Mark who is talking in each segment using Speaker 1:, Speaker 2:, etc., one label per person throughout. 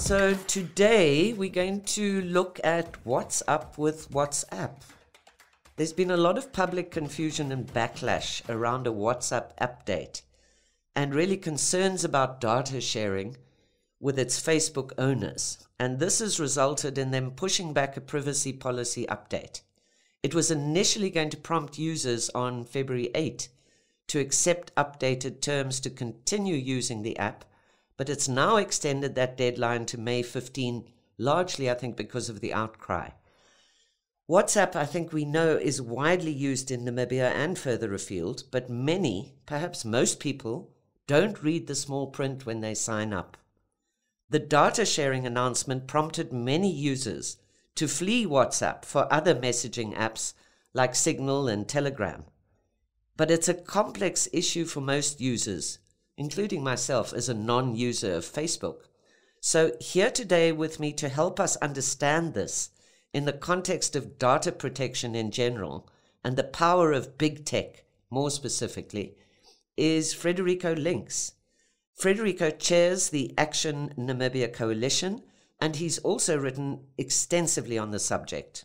Speaker 1: So today we're going to look at what's up with WhatsApp. There's been a lot of public confusion and backlash around a WhatsApp update and really concerns about data sharing with its Facebook owners. And this has resulted in them pushing back a privacy policy update. It was initially going to prompt users on February 8 to accept updated terms to continue using the app, but it's now extended that deadline to May 15, largely, I think, because of the outcry. WhatsApp, I think we know, is widely used in Namibia and further afield, but many, perhaps most people, don't read the small print when they sign up. The data sharing announcement prompted many users to flee WhatsApp for other messaging apps like Signal and Telegram. But it's a complex issue for most users, including myself as a non-user of Facebook. So here today with me to help us understand this in the context of data protection in general and the power of big tech, more specifically, is Frederico Links. Frederico chairs the Action Namibia Coalition, and he's also written extensively on the subject.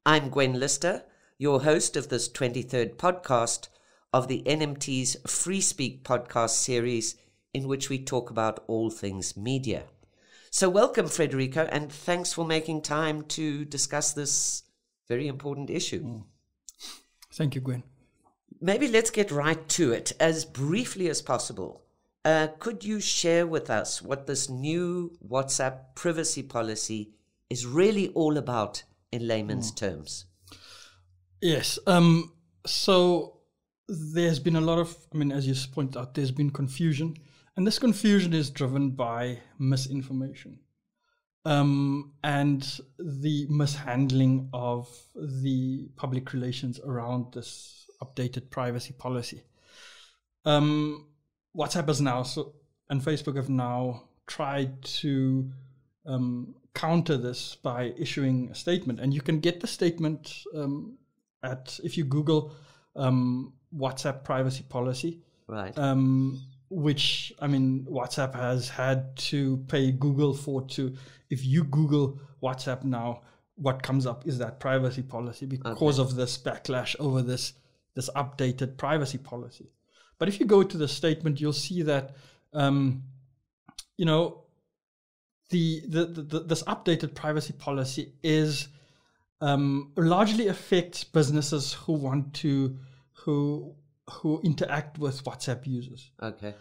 Speaker 1: I'm Gwen Lister, your host of this 23rd podcast of the NMT's Free Speak podcast series, in which we talk about all things media. So welcome, Frederico, and thanks for making time to discuss this very important issue.
Speaker 2: Thank you, Gwen.
Speaker 1: Maybe let's get right to it. As briefly as possible, could you share with us what this new WhatsApp privacy policy is really all about in layman's terms?
Speaker 2: Yes. So there's been a lot of, as you pointed out, there's been confusion. And this confusion is driven by misinformation and the mishandling of the public relations around this updated privacy policy. WhatsApp has now, and Facebook have now tried to counter this by issuing a statement. And you can get the statement if you Google WhatsApp privacy policy.
Speaker 1: Right.
Speaker 2: Which, WhatsApp has had to pay Google if you Google WhatsApp now, what comes up is that privacy policy because of this backlash over this updated privacy policy. But if you go to the statement, you'll see that, this updated privacy policy is largely affects businesses who interact with WhatsApp users.
Speaker 1: Okay.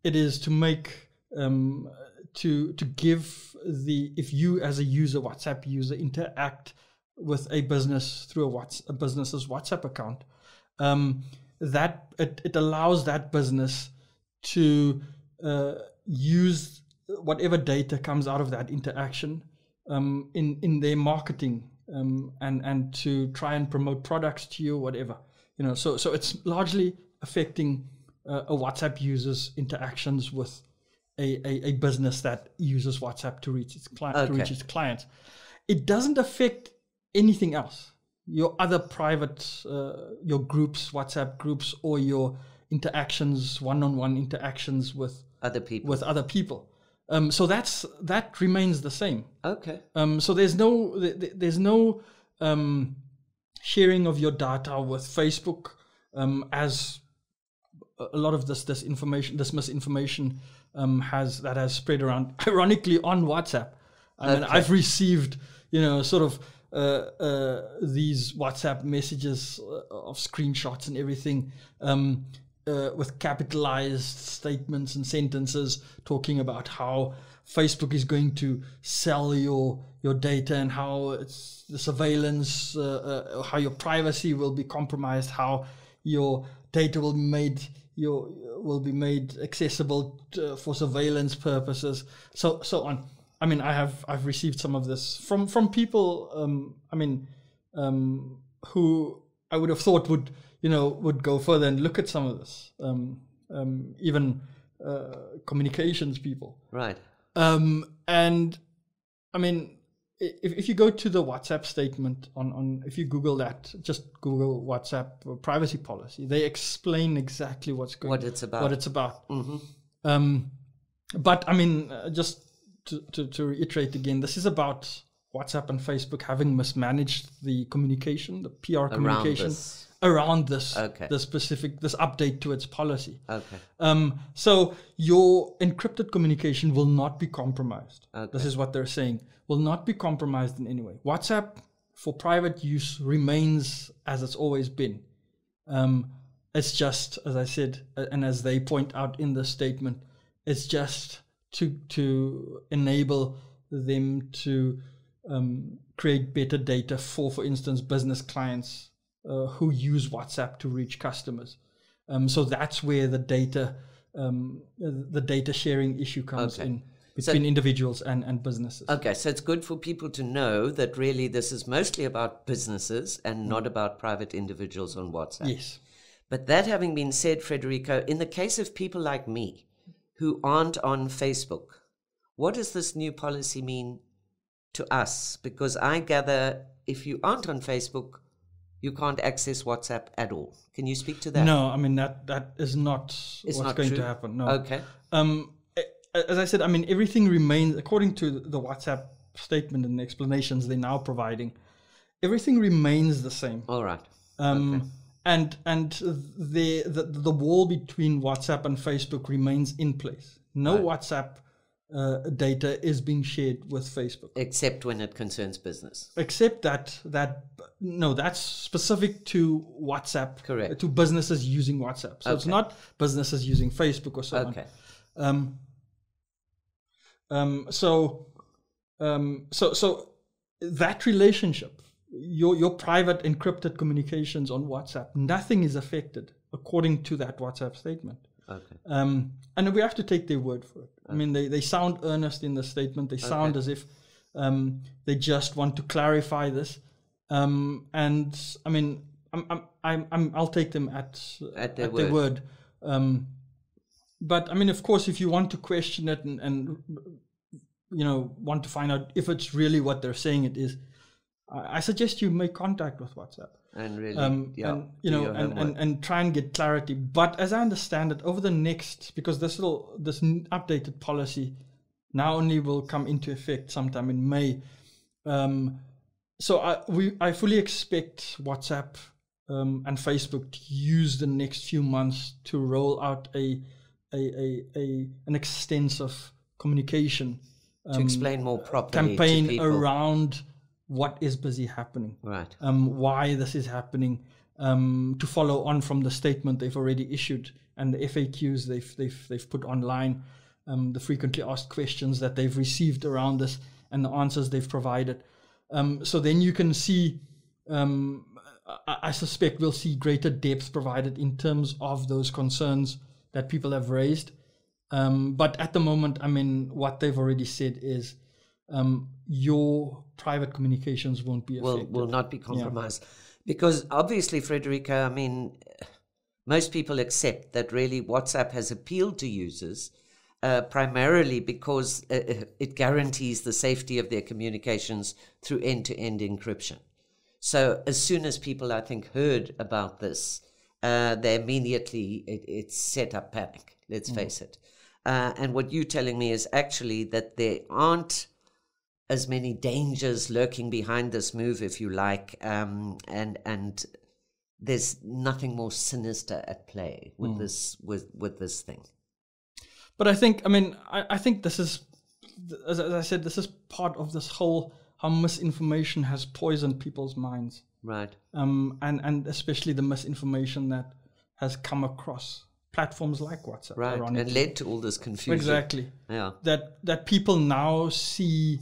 Speaker 2: It is to make to give if you as a user, WhatsApp user, interact with a business through a business's WhatsApp account, that it allows that business to use whatever data comes out of that interaction in their marketing and to try and promote products to you, whatever. So it's largely affecting a WhatsApp user's interactions with a business that uses WhatsApp to reach its clients. It doesn't affect anything else. Your other private, your groups, WhatsApp groups, or your interactions, one-on-one interactions with
Speaker 1: other people.
Speaker 2: So that remains the same.
Speaker 1: Okay.
Speaker 2: So there's no sharing of your data with Facebook, as a lot of this misinformation has spread around. Ironically, on WhatsApp, I've received these WhatsApp messages of screenshots and everything with capitalized statements and sentences talking about how Facebook is going to sell your data and how it's the surveillance, how your privacy will be compromised, how your data will be made accessible for surveillance purposes, so on. I've received some of this from people. Who I would have thought would go further and look at some of this. Even communications people.
Speaker 1: Right.
Speaker 2: If you go to the WhatsApp statement if you Google that, just Google WhatsApp privacy policy, they explain exactly what it's about.
Speaker 1: Mm-hmm.
Speaker 2: But just to reiterate again, this is about WhatsApp and Facebook having mismanaged the communication, the PR communication around this this update to its policy.
Speaker 1: Okay.
Speaker 2: So your encrypted communication will not be compromised.
Speaker 1: Okay.
Speaker 2: This is what they're saying. Will not be compromised in any way. WhatsApp for private use remains as it's always been. It's just, as I said, and as they point out in the statement, it's just to enable them to create better data for instance, business clients who use WhatsApp to reach customers. So that's where the data sharing issue comes in between individuals and businesses.
Speaker 1: Okay, so it's good for people to know that really this is mostly about businesses and not about private individuals on WhatsApp.
Speaker 2: Yes.
Speaker 1: But that having been said, Frederico, in the case of people like me who aren't on Facebook, what does this new policy mean to us? Because I gather if you aren't on Facebook, you can't access WhatsApp at all. Can you speak to that?
Speaker 2: No, I mean, that is not what's going to happen. No.
Speaker 1: Okay.
Speaker 2: As I said, I mean, everything remains, according to the WhatsApp statement and the explanations they're now providing, everything remains the same.
Speaker 1: All right.
Speaker 2: Okay. And the wall between WhatsApp and Facebook remains in place. No WhatsApp data is being shared with Facebook,
Speaker 1: except when it concerns business.
Speaker 2: Except that's specific to WhatsApp.
Speaker 1: Correct.
Speaker 2: To businesses using WhatsApp. So it's not businesses using Facebook or so on. So that relationship, your private encrypted communications on WhatsApp, nothing is affected according to that WhatsApp statement.
Speaker 1: Okay.
Speaker 2: And we have to take their word for it. I mean, they sound earnest in the statement. They sound as if they just want to clarify this. And I mean, I'll take them at their word. But I mean, of course, if you want to question it and want to find out if it's really what they're saying it is, I suggest you make contact with WhatsApp
Speaker 1: and really,
Speaker 2: and try and get clarity. But as I understand it, over the next, because this updated policy now only will come into effect sometime in May. So I fully expect WhatsApp and Facebook to use the next few months to roll out an extensive communication
Speaker 1: to explain more properly
Speaker 2: campaign
Speaker 1: to people
Speaker 2: around what is busy happening,
Speaker 1: right?
Speaker 2: Why this is happening, to follow on from the statement they've already issued and the FAQs they've put online, the frequently asked questions that they've received around this and the answers they've provided. So then you can see, I suspect we'll see greater depth provided in terms of those concerns that people have raised. But at the moment, I mean, what they've already said is your private communications won't be affected.
Speaker 1: Will not be compromised. Yeah. Because obviously, Frederica, I mean, most people accept that really WhatsApp has appealed to users primarily because it guarantees the safety of their communications through end-to-end encryption. So as soon as people, I think, heard about this, they immediately, it set up panic, let's face it. And what you're telling me is actually that there aren't as many dangers lurking behind this move, if you like, and there's nothing more sinister at play with this thing.
Speaker 2: But I think, I mean, I think this is, as I said, this is part of this whole how misinformation has poisoned people's minds,
Speaker 1: right?
Speaker 2: And especially the misinformation that has come across platforms like WhatsApp,
Speaker 1: right? And led to all this confusion.
Speaker 2: Exactly.
Speaker 1: Yeah.
Speaker 2: That people now see,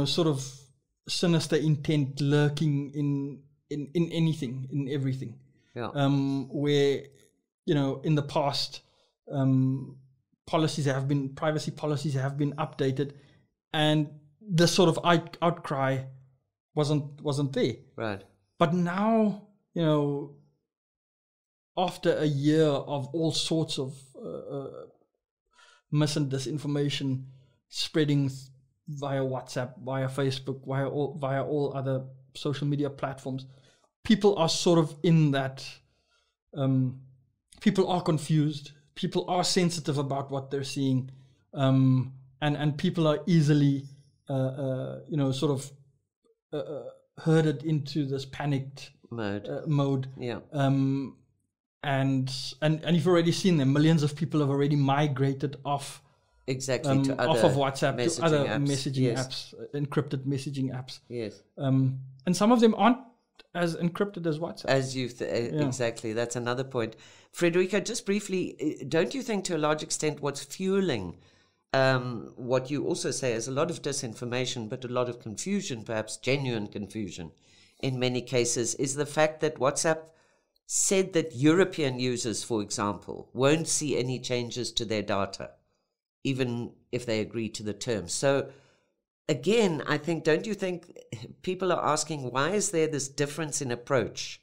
Speaker 2: sort of sinister intent lurking in anything, in everything.
Speaker 1: Yeah.
Speaker 2: Where, in the past, privacy policies have been updated, and this sort of outcry wasn't there.
Speaker 1: Right.
Speaker 2: But now, after a year of all sorts of mis and disinformation spreading via WhatsApp, via Facebook, via all other social media platforms, people are sort of in that. People are confused. People are sensitive about what they're seeing, and and people are easily sort of herded into this panicked mode.
Speaker 1: Yeah.
Speaker 2: And you've already seen them. Millions of people have already migrated off
Speaker 1: to other
Speaker 2: off of WhatsApp to other
Speaker 1: apps.
Speaker 2: messaging apps, encrypted messaging apps.
Speaker 1: Yes.
Speaker 2: And some of them aren't as encrypted as WhatsApp.
Speaker 1: As exactly, that's another point. Frederica, just briefly, don't you think to a large extent what's fueling what you also say is a lot of disinformation, but a lot of confusion, perhaps genuine confusion in many cases, is the fact that WhatsApp said that European users, for example, won't see any changes to their data, even if they agree to the terms. So again, I think, don't you think people are asking, why is there this difference in approach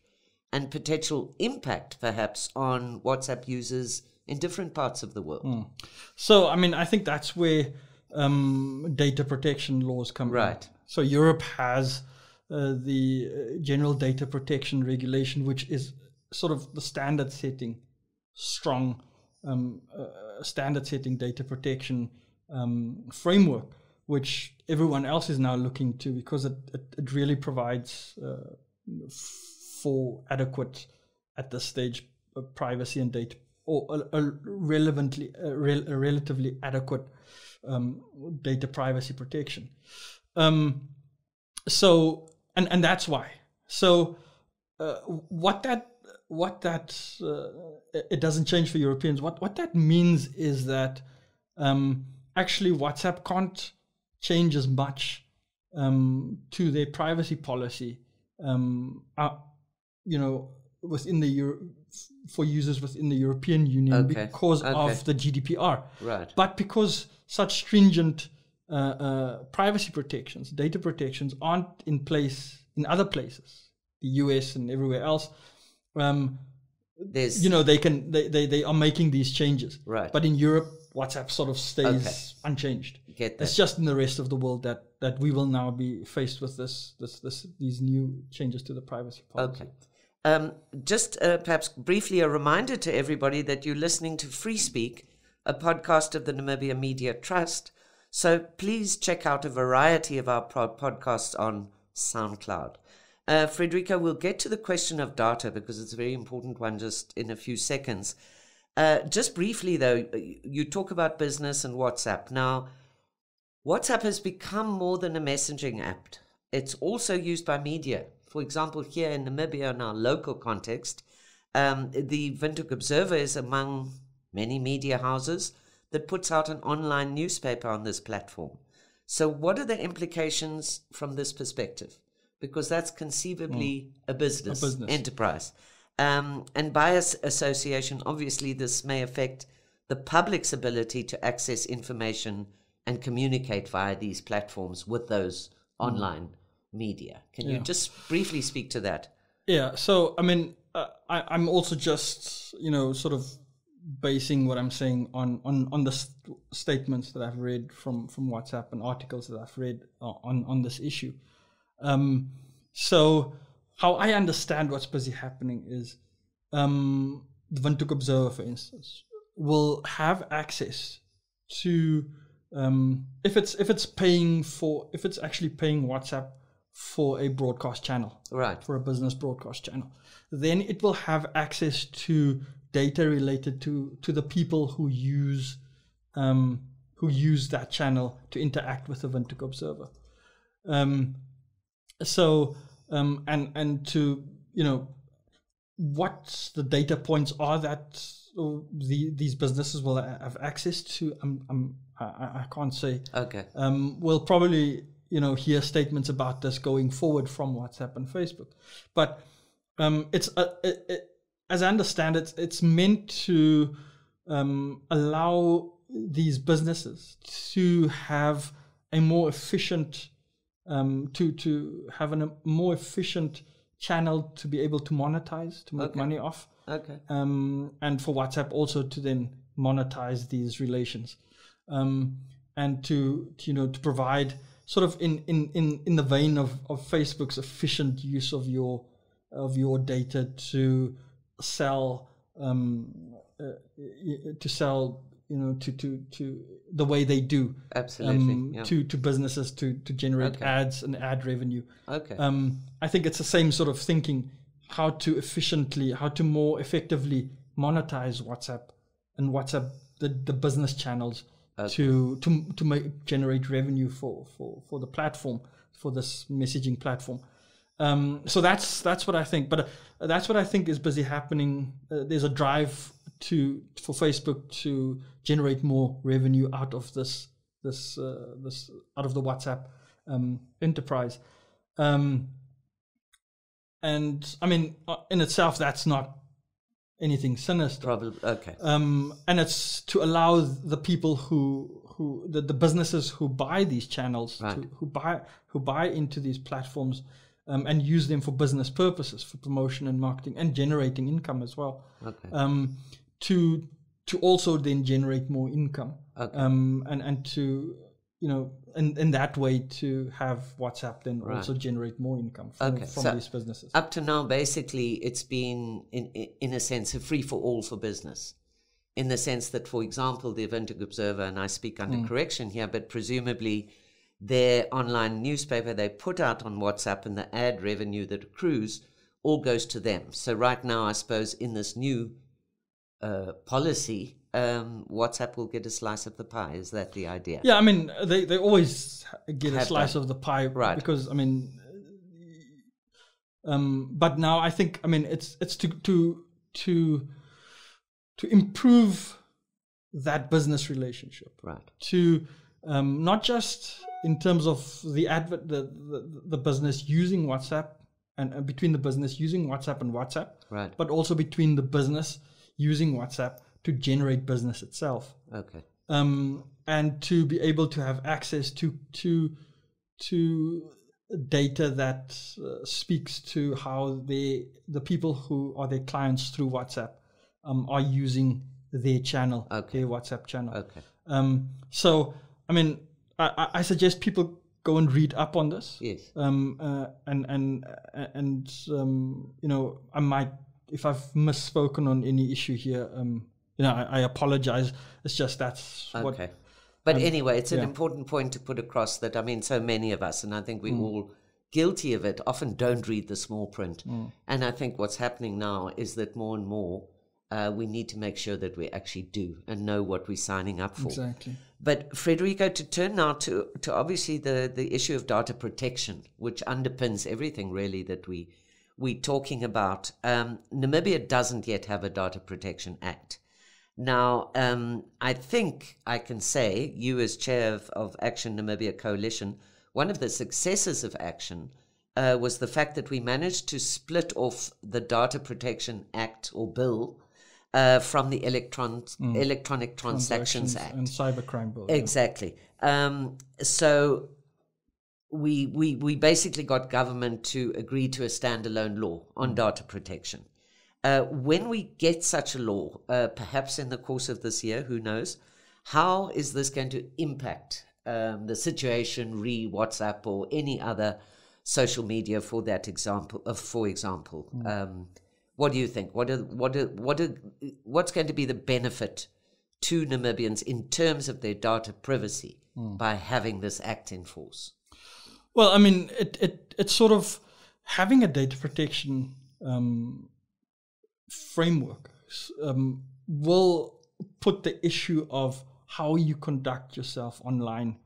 Speaker 1: and potential impact, perhaps, on WhatsApp users in different parts of the world?
Speaker 2: So, I mean, I think that's where data protection laws come in. So Europe has the General Data Protection Regulation, which is sort of the standard setting, strong standard setting data protection framework, which everyone else is now looking to, because it really provides for adequate, at this stage, privacy and data, or a relatively adequate data privacy protection. So, and that's why. So, what that it doesn't change for Europeans. What that means is that actually WhatsApp can't change as much to their privacy policy, within the for users within the European Union because of the GDPR.
Speaker 1: Right.
Speaker 2: But because such stringent privacy protections, data protections aren't in place in other places, the US and everywhere else, they are making these changes.
Speaker 1: Right.
Speaker 2: But in Europe, WhatsApp sort of stays unchanged.
Speaker 1: Get that.
Speaker 2: It's just in the rest of the world that we will now be faced with these new changes to the privacy policy.
Speaker 1: Okay. Just perhaps briefly a reminder to everybody that you're listening to Free Speak, a podcast of the Namibia Media Trust. So please check out a variety of our podcasts on SoundCloud. Frederica, we'll get to the question of data because it's a very important one just in a few seconds. Just briefly, though, you talk about business and WhatsApp. Now, WhatsApp has become more than a messaging app. It's also used by media. For example, here in Namibia, in our local context, the Windhoek Observer is among many media houses that puts out an online newspaper on this platform. So what are the implications from this perspective? Because that's conceivably a business enterprise. And by association, obviously, this may affect the public's ability to access information and communicate via these platforms with those online media. Can you just briefly speak to that?
Speaker 2: Yeah. So, I mean, I'm also just, sort of basing what I'm saying on the statements that I've read from WhatsApp and articles that I've read on this issue. So how I understand what's busy happening is the Windhoek Observer, for instance, will have access to if it's actually paying WhatsApp for a broadcast channel,
Speaker 1: right,
Speaker 2: for a business broadcast channel, then it will have access to data related to the people who use that channel to interact with the Windhoek Observer. So and to what the data points are that these businesses will have access to, I can't say.
Speaker 1: Okay.
Speaker 2: We'll probably hear statements about this going forward from WhatsApp and Facebook, but it's as I understand it, it's meant to allow these businesses to have a more efficient to have a more efficient channel to be able to monetize, to make money off.
Speaker 1: Okay.
Speaker 2: And for WhatsApp also to then monetize these relations, and to provide sort of in the vein of Facebook's efficient use of your data to sell to the way they do.
Speaker 1: Absolutely. Yeah.
Speaker 2: To businesses to generate ads and ad revenue.
Speaker 1: Okay.
Speaker 2: I think it's the same sort of thinking, how to more effectively monetize WhatsApp and the business channels to generate revenue for the platform, for this messaging platform. So that's what I think. But that's what I think is busy happening. There's a drive for Facebook to generate more revenue out of this out of the WhatsApp enterprise. And I mean, in itself, that's not anything sinister.
Speaker 1: Probably okay.
Speaker 2: And it's to allow the people the businesses who buy these channels, who buy into these platforms, and use them for business purposes, for promotion and marketing, and generating income as well.
Speaker 1: Okay.
Speaker 2: To also then generate more income.
Speaker 1: Okay.
Speaker 2: And to in that way to have WhatsApp then also generate more income from these businesses.
Speaker 1: Up to now, basically, it's been in a sense a free for all for business, in the sense that, for example, the Windhoek Observer, and I speak under correction here, but presumably their online newspaper they put out on WhatsApp, and the ad revenue that accrues all goes to them. So right now, I suppose in this new policy, WhatsApp will get a slice of the pie. Is that the idea?
Speaker 2: Yeah, I mean, they always get a slice of the pie,
Speaker 1: right?
Speaker 2: Because I mean, but now I think, I mean, it's to improve that business relationship,
Speaker 1: right?
Speaker 2: To not just in terms of the business using WhatsApp and between the business using WhatsApp and WhatsApp,
Speaker 1: right?
Speaker 2: But also between the business using WhatsApp to generate business itself.
Speaker 1: Okay.
Speaker 2: And to be able to have access to data that speaks to how the people who are their clients through WhatsApp are using their channel, their WhatsApp channel.
Speaker 1: Okay.
Speaker 2: So, I mean, I suggest people go and read up on this.
Speaker 1: Yes.
Speaker 2: I might, if I've misspoken on any issue here, I apologize. It's just that's what.
Speaker 1: Okay. But anyway, it's an important point to put across that, I mean, so many of us, and I think we're all guilty of it, often don't read the small print. And I think what's happening now is that more and more we need to make sure that we actually do and know what we're signing up for.
Speaker 2: Exactly.
Speaker 1: But Frederico, to turn now to obviously the issue of data protection, which underpins everything really that we're talking about. Namibia doesn't yet have a Data Protection Act. Now, I think I can say, you as chair of Action Namibia Coalition, one of the successes of Action was the fact that we managed to split off the Data Protection Act or bill from the Electronic Transactions Act.
Speaker 2: And Cybercrime Bill.
Speaker 1: Exactly. So we basically got government to agree to a standalone law on data protection. When we get such a law, perhaps in the course of this year, who knows, how is this going to impact the situation re WhatsApp or any other social media for that example? What do you think? What's going to be the benefit to Namibians in terms of their data privacy by having this act in force?
Speaker 2: Well, I mean, it's sort of having a data protection framework will put the issue of how you conduct yourself online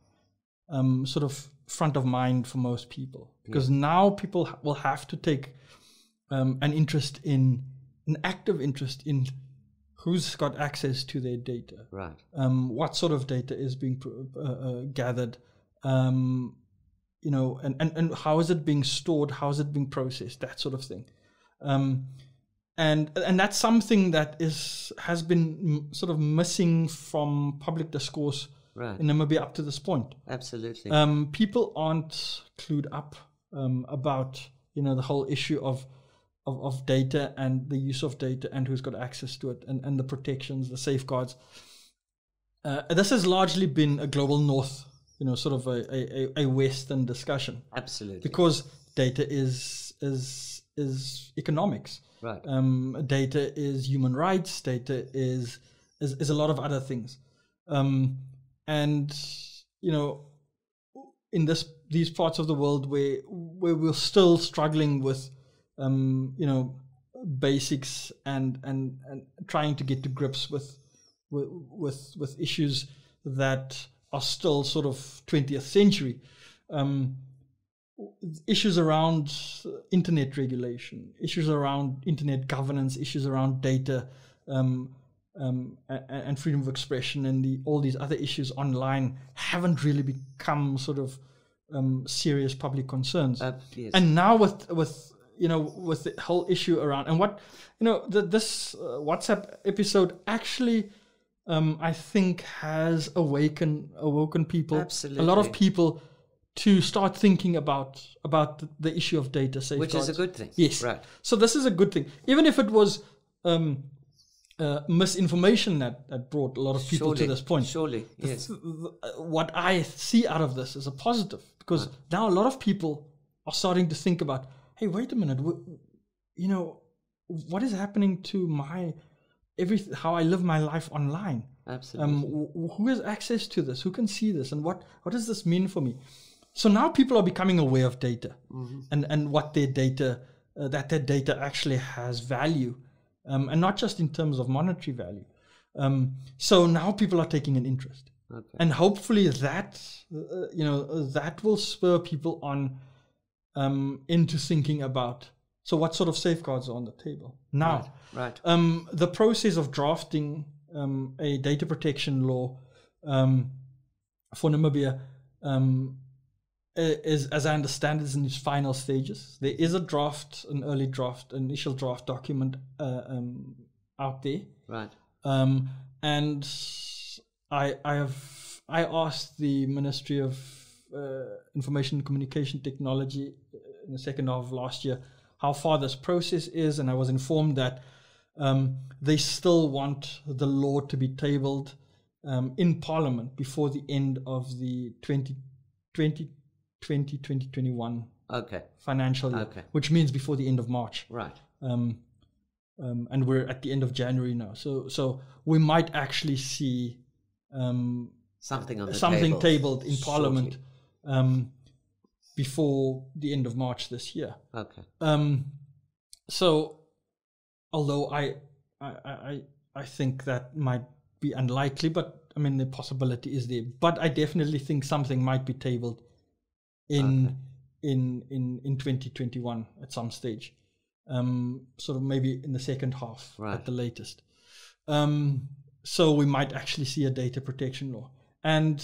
Speaker 2: sort of front of mind for most people, because now people will have to take an active interest in who's got access to their data,
Speaker 1: right?
Speaker 2: What sort of data is being gathered, and how is it being stored, how is it being processed, that sort of thing. And that's something that has been sort of missing from public discourse in Namibia up to this point.
Speaker 1: Absolutely.
Speaker 2: People aren't clued up about the whole issue of data and the use of data and who's got access to it and the protections, the safeguards. This has largely been a global north, sort of a Western discussion.
Speaker 1: Absolutely.
Speaker 2: Because data is economics.
Speaker 1: Right.
Speaker 2: Data is human rights. Data is a lot of other things. And in these parts of the world where we're still struggling with basics and trying to get to grips with issues that are still sort of 20th century, issues around internet regulation, issues around internet governance, issues around data, and freedom of expression, and all these other issues online haven't really become sort of serious public concerns.
Speaker 1: Yes.
Speaker 2: And now with the whole issue around, and what this WhatsApp episode actually, I think, has awoken people,
Speaker 1: Absolutely.
Speaker 2: a lot of people, to start thinking about the issue of data safeguards.
Speaker 1: Which is a good thing.
Speaker 2: Yes.
Speaker 1: Right.
Speaker 2: So this is a good thing, even if it was misinformation that brought a lot of people to this point.
Speaker 1: Surely, yes.
Speaker 2: What I see out of this is a positive, because now a lot of people are starting to think about, hey, wait a minute, what is happening to how I live my life online?
Speaker 1: Absolutely.
Speaker 2: Who has access to this? Who can see this? And what does this mean for me? So now people are becoming aware of data, and what their data, that their data actually has value, and not just in terms of monetary value. So now people are taking an interest, and hopefully that that will spur people on into thinking about, so what sort of safeguards are on the table now.
Speaker 1: Right.
Speaker 2: The process of drafting a data protection law for Namibia is, as I understand, is in its final stages. There is an initial draft document out there.
Speaker 1: Right.
Speaker 2: And I asked the Ministry of Information and Communication Technology in the second half of last year how far this process is, and I was informed that they still want the law to be tabled in Parliament before the end of the 2020-2021 financial year, which means before the end of March.
Speaker 1: Right.
Speaker 2: And we're at the end of January now, so we might actually see
Speaker 1: something
Speaker 2: tabled in Parliament before the end of March this year.
Speaker 1: Okay.
Speaker 2: So, although I think that might be unlikely, but I mean the possibility is there. But I definitely think something might be tabled in 2021 at some stage, sort of maybe in the second half at the latest. So we might actually see a data protection law. And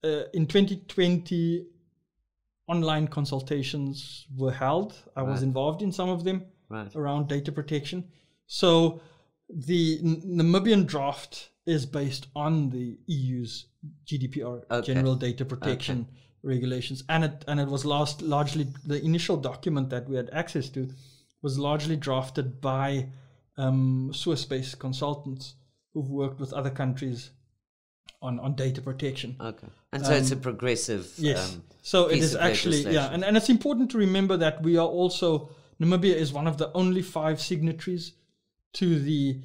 Speaker 2: in 2020, online consultations were held. I was involved in some of them around data protection. So the Namibian draft is based on the EU's GDPR, General Data Protection regulations, and it was largely the initial document that we had access to was largely drafted by Swiss-based consultants who've worked with other countries on data protection.
Speaker 1: Okay, and so it's a progressive.
Speaker 2: Yes, so it is actually and it's important to remember that we are also, Namibia is one of the only 5 signatories to the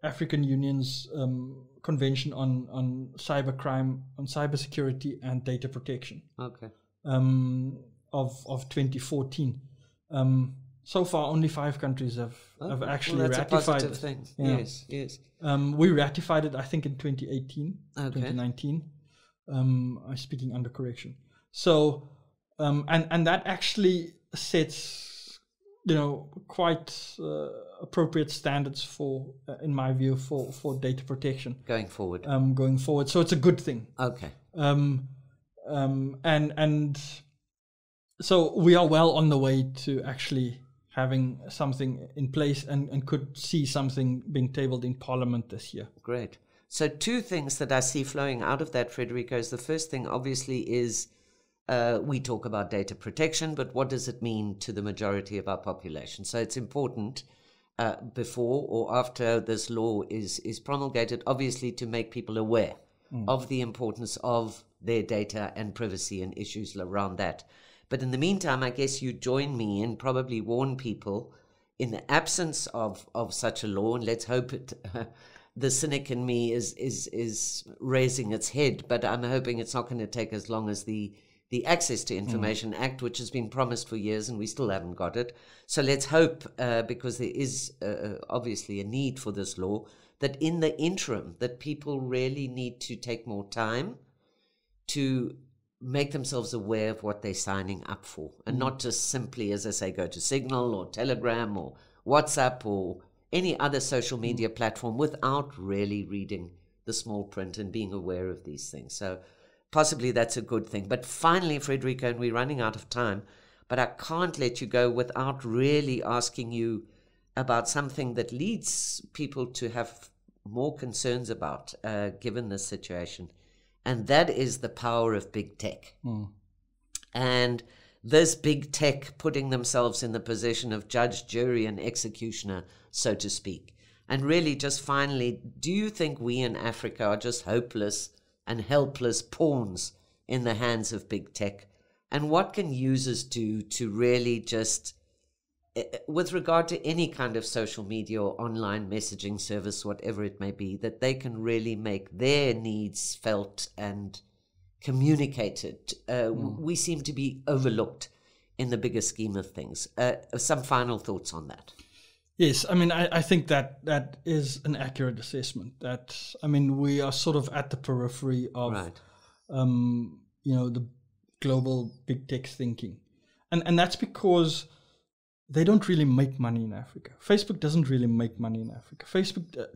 Speaker 2: African Union's Convention on Cybercrime, on Cybersecurity and Data Protection.
Speaker 1: Okay.
Speaker 2: Of 2014. So far, only 5 countries have actually ratified
Speaker 1: a positive
Speaker 2: it.
Speaker 1: Thing.
Speaker 2: Yeah.
Speaker 1: Yes.
Speaker 2: We ratified it, I think, in 2018, 2019. I'm speaking under correction. So, and that actually sets, quite appropriate standards for, in my view, for data protection
Speaker 1: going forward.
Speaker 2: So it's a good thing.
Speaker 1: Okay.
Speaker 2: And so we are well on the way to actually having something in place, and could see something being tabled in Parliament this year.
Speaker 1: Great. So 2 things that I see flowing out of that, Frederico, is the first thing obviously is we talk about data protection, but what does it mean to the majority of our population? So it's important before or after this law is promulgated, obviously, to make people aware of the importance of their data and privacy and issues around that. But in the meantime, I guess you join me and probably warn people, in the absence of such a law, and let's hope the cynic in me is raising its head, but I'm hoping it's not going to take as long as the Access to Information Act, which has been promised for years and we still haven't got it. So let's hope, because there is obviously a need for this law, that in the interim, that people really need to take more time to make themselves aware of what they're signing up for, and not just simply, as I say, go to Signal or Telegram or WhatsApp or any other social media platform without really reading the small print and being aware of these things. So possibly that's a good thing. But finally, Frederica, and we're running out of time, but I can't let you go without really asking you about something that leads people to have more concerns about, given this situation. And that is the power of big tech. And this big tech putting themselves in the position of judge, jury, and executioner, so to speak. And really, just finally, do you think we in Africa are just hopeless and helpless pawns in the hands of big tech? And what can users do to really just, with regard to any kind of social media or online messaging service, whatever it may be, that they can really make their needs felt and communicated? We seem to be overlooked in the bigger scheme of things. Some final thoughts on that?
Speaker 2: Yes, I mean, I think that is an accurate assessment. That, I mean, we are sort of at the periphery of, the global big tech thinking. And that's because they don't really make money in Africa. Facebook doesn't really make money in Africa.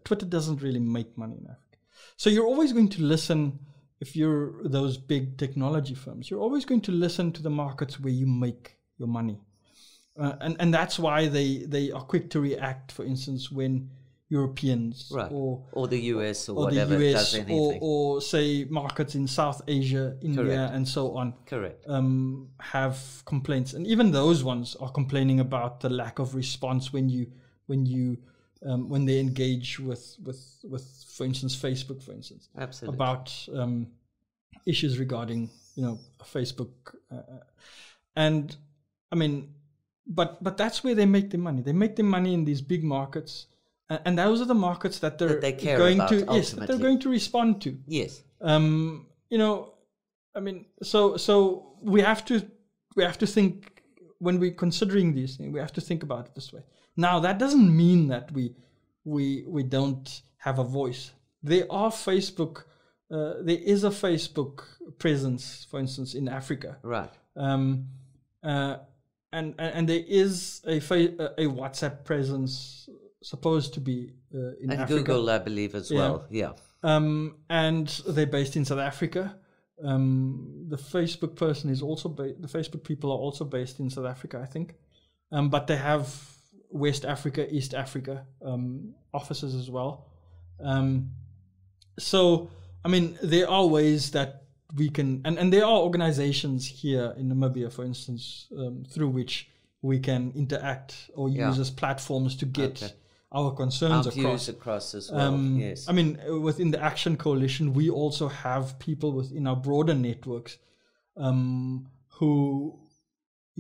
Speaker 2: Twitter doesn't really make money in Africa. So you're always going to listen, if you're those big technology firms, you're always going to listen to the markets where you make your money. And that's why they are quick to react, for instance, when Europeans
Speaker 1: or the US or whatever
Speaker 2: the US
Speaker 1: does anything.
Speaker 2: Or say markets in South Asia, India, and so on.
Speaker 1: Correct.
Speaker 2: Have complaints, and even those ones are complaining about the lack of response when they engage with for instance Facebook, for instance.
Speaker 1: Absolutely.
Speaker 2: About issues regarding Facebook, and I mean. But that's where they make their money. They make their money in these big markets, and those are the markets that they're going to respond to.
Speaker 1: Yes.
Speaker 2: I mean, so we have to think when we're considering these things. We have to think about it this way. Now, that doesn't mean that we don't have a voice. There is a Facebook presence, for instance, in Africa.
Speaker 1: Right.
Speaker 2: And there is a WhatsApp presence supposed to be in
Speaker 1: and
Speaker 2: Africa.
Speaker 1: Google, I believe, as well. Yeah.
Speaker 2: And they're based in South Africa. The Facebook person is also the Facebook people are also based in South Africa, I think. But they have West Africa, East Africa offices as well. So I mean, there are ways that we can, and there are organizations here in Namibia, for instance, through which we can interact or use as platforms to get our concerns
Speaker 1: across as well. Yes.
Speaker 2: I mean, within the Action Coalition, we also have people within our broader networks who,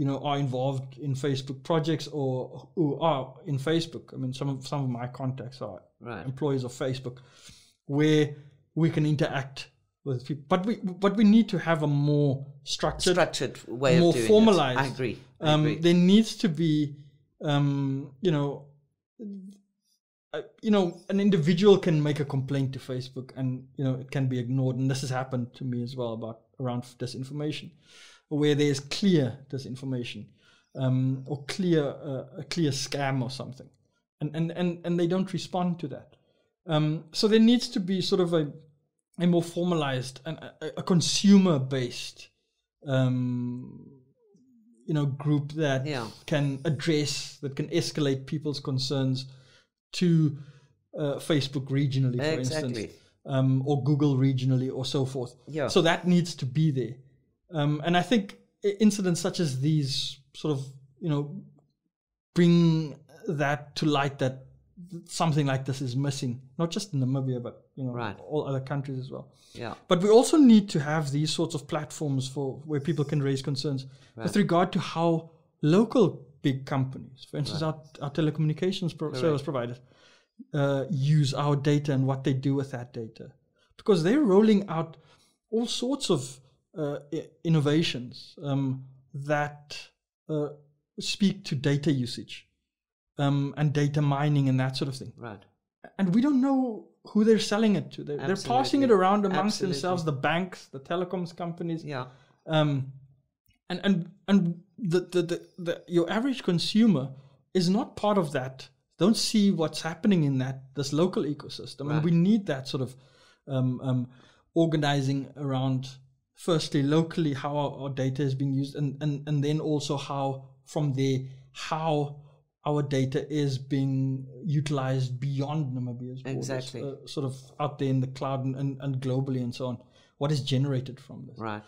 Speaker 2: are involved in Facebook projects or who are in Facebook. I mean, some of my contacts are employees of Facebook, where we can interact with people, but we need to have a more structured
Speaker 1: way
Speaker 2: more
Speaker 1: of doing
Speaker 2: formalized.
Speaker 1: I agree.
Speaker 2: There needs to be, an individual can make a complaint to Facebook, and it can be ignored. And this has happened to me as well around disinformation, where there's clear disinformation, or a clear scam or something, and they don't respond to that. So there needs to be sort of a more formalized and a consumer-based, group that can escalate people's concerns to Facebook regionally, for instance, or Google regionally, or so forth. Yeah. So that needs to be there, and I think incidents such as these sort of, bring that to light, that something like this is missing, not just in Namibia, but all other countries as well. Yeah. But we also need to have these sorts of platforms where people can raise concerns with regard to how local big companies, for instance, our telecommunications service providers, use our data and what they do with that data, because they're rolling out all sorts of innovations that speak to data usage and data mining and that sort of thing.
Speaker 1: Right.
Speaker 2: And we don't know who they're selling it to. They're passing it around amongst themselves, the banks, the telecoms companies.
Speaker 1: Yeah.
Speaker 2: And the your average consumer is not part of that. Don't see what's happening in this local ecosystem.
Speaker 1: Right.
Speaker 2: And we need that sort of organizing around, firstly, locally, how our data is being used, and then also how, from there, how our data is being utilized beyond Namibia's borders,
Speaker 1: Exactly.
Speaker 2: sort of out there in the cloud and globally and so on. What is generated from this?
Speaker 1: Right.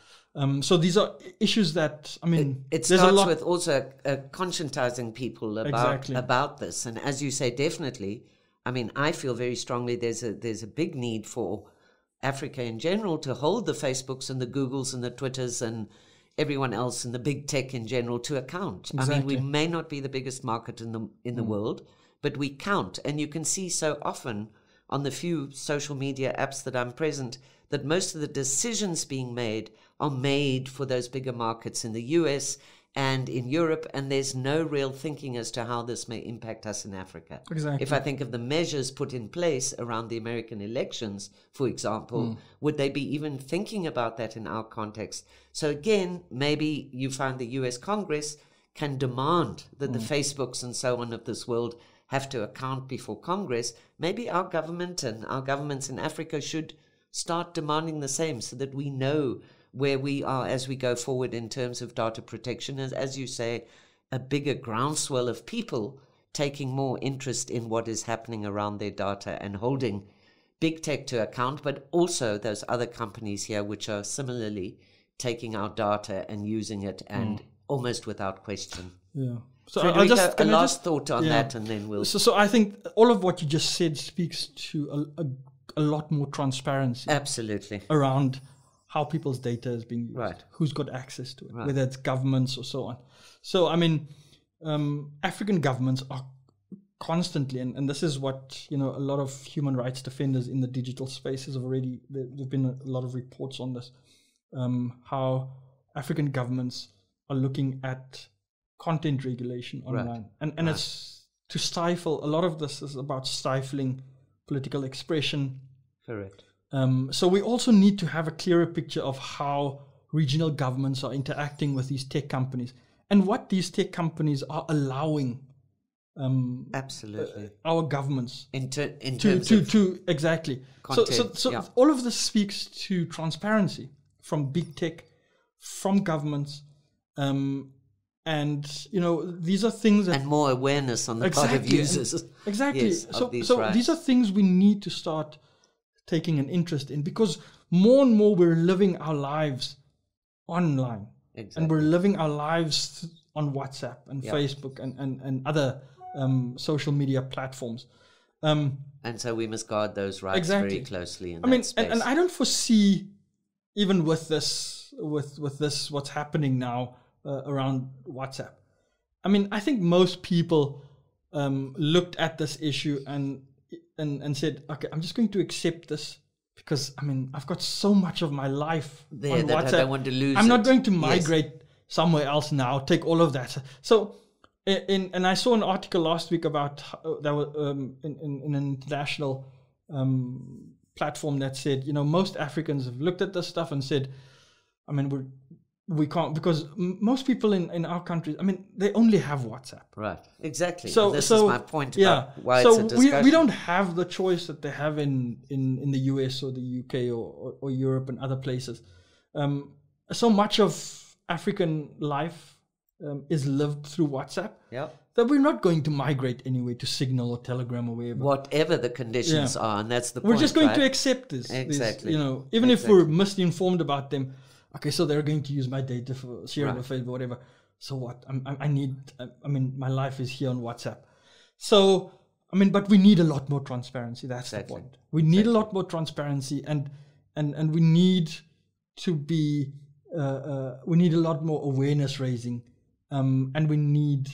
Speaker 2: So these are issues that, I mean,
Speaker 1: it
Speaker 2: there's
Speaker 1: starts
Speaker 2: a lot
Speaker 1: with also conscientizing people about this. And as you say, definitely, I mean, I feel very strongly there's a big need for Africa in general to hold the Facebooks and the Googles and the Twitters and everyone else and the big tech in general to account.
Speaker 2: Exactly.
Speaker 1: I mean, we may not be the biggest market in the world, but we count. And you can see so often on the few social media apps that I'm present that most of the decisions being made are made for those bigger markets in the US and in Europe, and there's no real thinking as to how this may impact us in Africa.
Speaker 2: Exactly.
Speaker 1: If I think of the measures put in place around the American elections, for example, would they be even thinking about that in our context? So again, maybe you find the US Congress can demand that the Facebooks and so on of this world have to account before Congress. Maybe our government and our governments in Africa should start demanding the same, so that we know where we are as we go forward in terms of data protection. As you say, a bigger groundswell of people taking more interest in what is happening around their data and holding big tech to account, but also those other companies here which are similarly taking our data and using it and almost without question.
Speaker 2: Yeah. So
Speaker 1: Frederica, a last thought on that, and then we'll...
Speaker 2: So I think all of what you just said speaks to a lot more transparency.
Speaker 1: Absolutely.
Speaker 2: Around how people's data is being used,
Speaker 1: right.
Speaker 2: Who's got access to it, whether it's governments or so on. So, I mean, African governments are constantly, and this is what, a lot of human rights defenders in the digital spaces have already, there've been a lot of reports on this, how African governments are looking at content regulation online.
Speaker 1: Right.
Speaker 2: And it's to stifle, a lot of this is about stifling political expression.
Speaker 1: Correct.
Speaker 2: So we also need to have a clearer picture of how regional governments are interacting with these tech companies and what these tech companies are allowing
Speaker 1: absolutely
Speaker 2: our governments
Speaker 1: in terms of
Speaker 2: exactly
Speaker 1: content,
Speaker 2: so all of this speaks to transparency from big tech, from governments, and these are things that,
Speaker 1: and more awareness on the part of users.
Speaker 2: Exactly.
Speaker 1: Yes,
Speaker 2: so
Speaker 1: rights.
Speaker 2: These are things we need to start taking an interest in, because more and more we're living our lives online.
Speaker 1: Exactly.
Speaker 2: And we're living our lives on WhatsApp and Facebook and other social media platforms.
Speaker 1: And so we must guard those rights very closely in that space.
Speaker 2: And I don't foresee, even with this, what's happening now around WhatsApp. I mean, I think most people looked at this issue and said, okay, I'm just going to accept this, because I've got so much of my life
Speaker 1: there
Speaker 2: on
Speaker 1: that
Speaker 2: WhatsApp.
Speaker 1: I don't want to lose
Speaker 2: I'm not
Speaker 1: it.
Speaker 2: going to migrate somewhere else now, take all of that. So, and I saw an article last week about that was in an international platform that said, most Africans have looked at this stuff and said, we can't, because most people in our countries, they only have WhatsApp.
Speaker 1: Right, exactly. So this is my point about why
Speaker 2: so
Speaker 1: it's a discussion.
Speaker 2: we don't have the choice that they have in the US or the UK or Europe and other places. So much of African life is lived through WhatsApp that we're not going to migrate anyway to Signal or Telegram or wherever.
Speaker 1: Whatever the conditions are, and that's the point.
Speaker 2: We're just going to accept this.
Speaker 1: Exactly.
Speaker 2: Even if we're misinformed about them. Okay, so they're going to use my data for sharing on Facebook, whatever. So what? My life is here on WhatsApp. So, but we need a lot more transparency. That's the point. We need a lot more transparency, and we need to be, we need a lot more awareness raising, and we need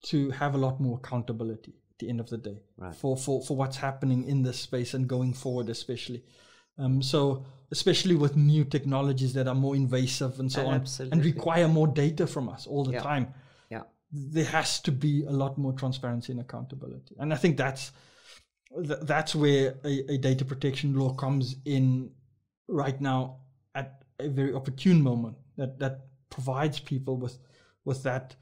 Speaker 2: to have a lot more accountability. At the end of the day,
Speaker 1: right.
Speaker 2: for what's happening in this space and going forward, especially. So especially with new technologies that are more invasive and so on,
Speaker 1: Absolutely.
Speaker 2: and require more data from us all the time.
Speaker 1: Yeah.
Speaker 2: There has to be a lot more transparency and accountability. And I think that's where a data protection law comes in right now at a very opportune moment that provides people with that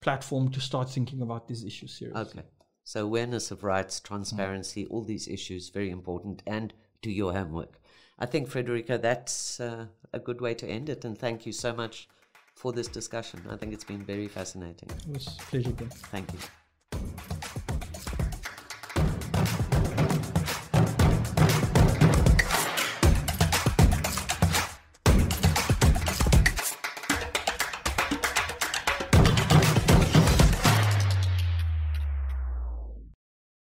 Speaker 2: platform to start thinking about these issues seriously.
Speaker 1: Okay. So awareness of rights, transparency, all these issues, very important, and do your homework. I think, Frederica, that's a good way to end it. And thank you so much for this discussion. I think it's been very fascinating.
Speaker 2: It was a pleasure, Ben.
Speaker 1: Thank you.